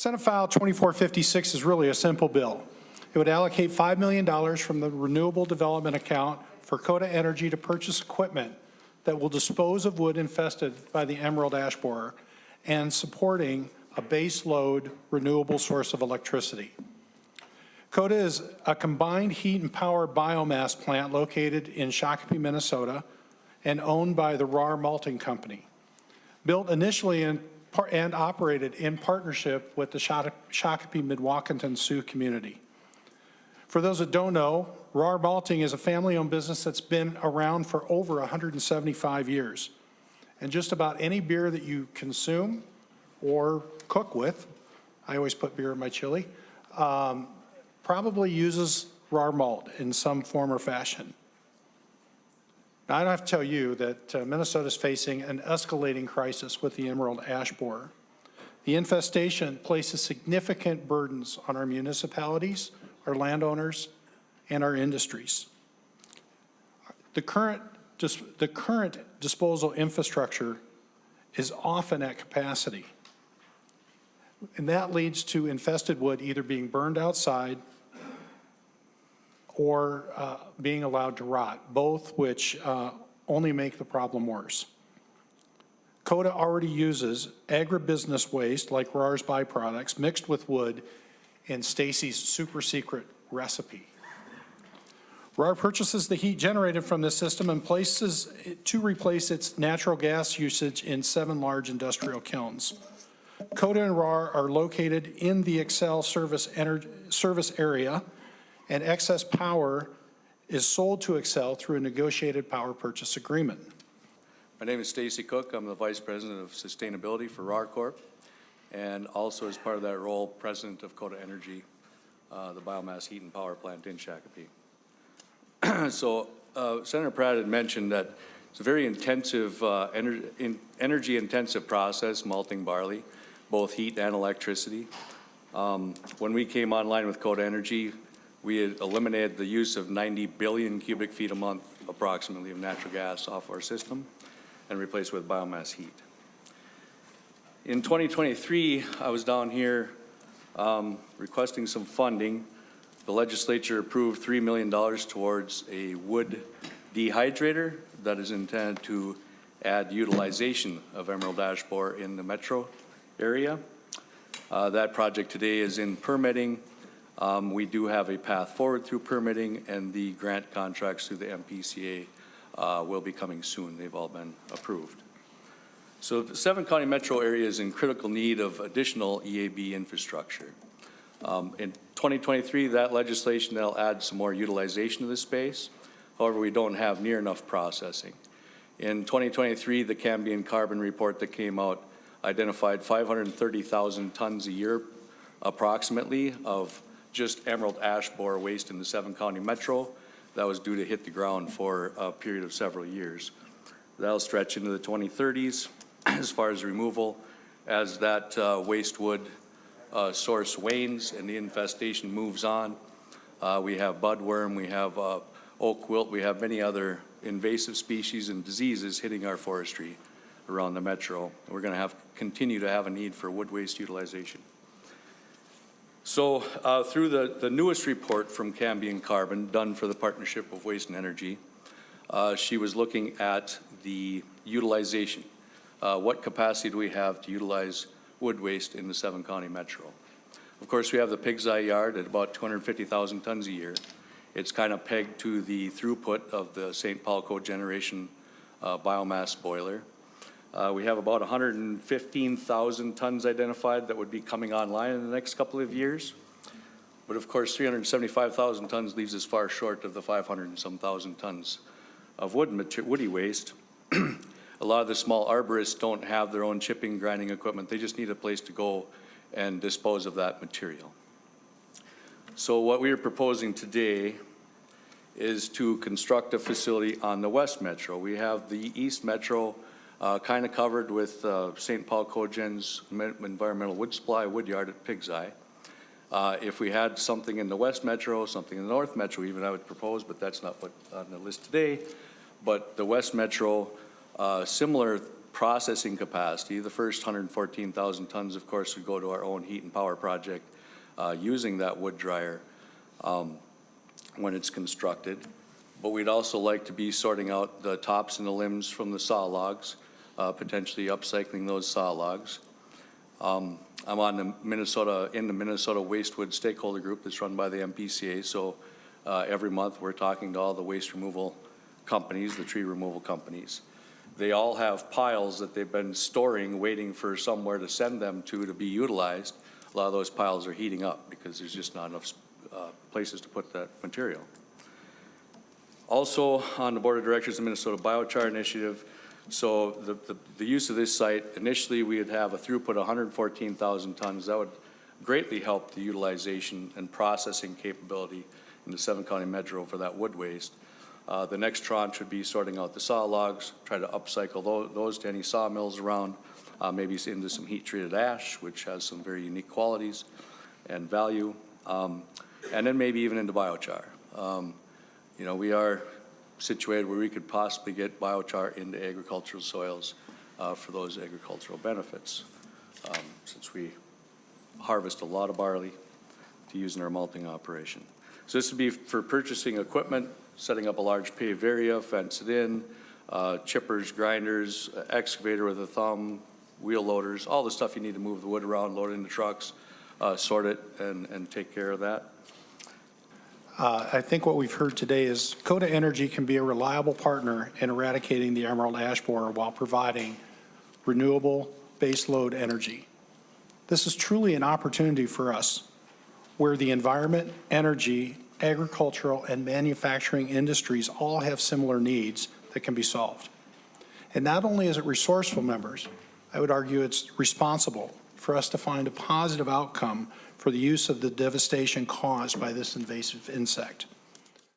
Senate File 2456 is really a simple bill. It would allocate $5 million from the Renewable Development Account for KODA Energy to purchase equipment that will dispose of wood infested by the emerald ash borer and supporting a base load renewable source of electricity. KODA is a combined heat and power biomass plant located in Shakopee, Minnesota, and owned by the RAR Malting Company. Built initially and operated in partnership with the Shakopee-Midwakanton Sioux community. For those that don't know, RAR Malting is a family-owned business that's been around for over 175 years. And just about any beer that you consume or cook with, I always put beer in my chili, probably uses RAR malt in some form or fashion. Now, I don't have to tell you that Minnesota is facing an escalating crisis with the emerald ash borer. The infestation places significant burdens on our municipalities, our landowners, and our industries. The current disposal infrastructure is often at capacity, and that leads to infested wood either being burned outside or being allowed to rot, both which only make the problem worse. KODA already uses agribusiness waste like RAR's byproducts mixed with wood in Stacy's super secret recipe. RAR purchases the heat generated from this system and places it to replace its natural gas usage in 7 large industrial kilns. KODA and RAR are located in the Excel service area, and excess power is sold to Excel through a negotiated power purchase agreement. My name is Stacy Cook. I'm the Vice President of Sustainability for RAR Corp, and also as part of that role, President of KODA Energy, the biomass heat and power plant in Shakopee. So Senator Pratt had mentioned that it's a very intensive, energy-intensive process, malting barley, both heat and electricity. When we came online with KODA Energy, we had eliminated the use of 90 billion cubic feet a month, approximately, of natural gas off our system and replaced with biomass heat. In 2023, I was down here requesting some funding. The legislature approved $3 million towards a wood dehydrator that is intended to add utilization of emerald ash borer in the metro area. That project today is in permitting. We do have a path forward through permitting, and the grant contracts through the MPCA will be coming soon. They've all been approved. So the 7-county metro area is in critical need of additional EAB infrastructure. In 2023, that legislation, they'll add some more utilization of the space. However, we don't have near enough processing. In 2023, the Cambian Carbon report that came out identified 530,000 tons a year, approximately, of just emerald ash borer waste in the 7-county metro. That was due to hit the ground for a period of several years. That'll stretch into the 2030s as far as removal. As that waste wood source wanes and the infestation moves on, we have budworm, we have oak wilt, we have many other invasive species and diseases hitting our forestry around the metro. We're going to continue to have a need for wood waste utilization. So through the newest report from Cambian Carbon, done for the Partnership of Waste and Energy, she was looking at the utilization. What capacity do we have to utilize wood waste in the 7-county metro? Of course, we have the pig's eye yard at about 250,000 tons a year. It's kind of pegged to the throughput of the St. Paul cogeneration biomass boiler. We have about 115,000 tons identified that would be coming online in the next couple of years. But of course, 375,000 tons leaves us far short of the 500 and some thousand tons of woody waste. A lot of the small arborists don't have their own chipping, grinding equipment. They just need a place to go and dispose of that material. So what we are proposing today is to construct a facility on the West Metro. We have the East Metro kind of covered with St. Paul Cogen's environmental wood supply wood yard at Pig's Eye. If we had something in the West Metro, something in the North Metro even, I would propose, but that's not what's on the list today. But the West Metro, similar processing capacity. The first 114,000 tons, of course, would go to our own heat and power project using that wood dryer when it's constructed. But we'd also like to be sorting out the tops and the limbs from the saw logs, potentially upcycling those saw logs. I'm on the Minnesota Wastewood Stakeholder Group that's run by the MPCA, so every month we're talking to all the waste removal companies, the tree removal companies. They all have piles that they've been storing, waiting for somewhere to send them to be utilized. A lot of those piles are heating up because there's just not enough places to put that material. Also on the board of directors of the Minnesota Biochar Initiative, so the use of this site, initially we would have a throughput of 114,000 tons. That would greatly help the utilization and processing capability in the 7-county metro for that wood waste. The next tranche would be sorting out the saw logs, try to upcycle those to any sawmills around, maybe into some heat-treated ash, which has some very unique qualities and value, and then maybe even into biochar. You know, we are situated where we could possibly get biochar into agricultural soils for those agricultural benefits, since we harvest a lot of barley to use in our malting operation. So this would be for purchasing equipment, setting up a large paved area, fence it in, chippers, grinders, excavator with a thumb, wheel loaders, all the stuff you need to move the wood around, load it into trucks, sort it, and take care of that. I think what we've heard today is KODA Energy can be a reliable partner in eradicating the emerald ash borer while providing renewable baseload energy. This is truly an opportunity for us where the environment, energy, agricultural, and manufacturing industries all have similar needs that can be solved. And not only is it resourceful, members, I would argue it's responsible for us to find a positive outcome for the use of the devastation caused by this invasive insect.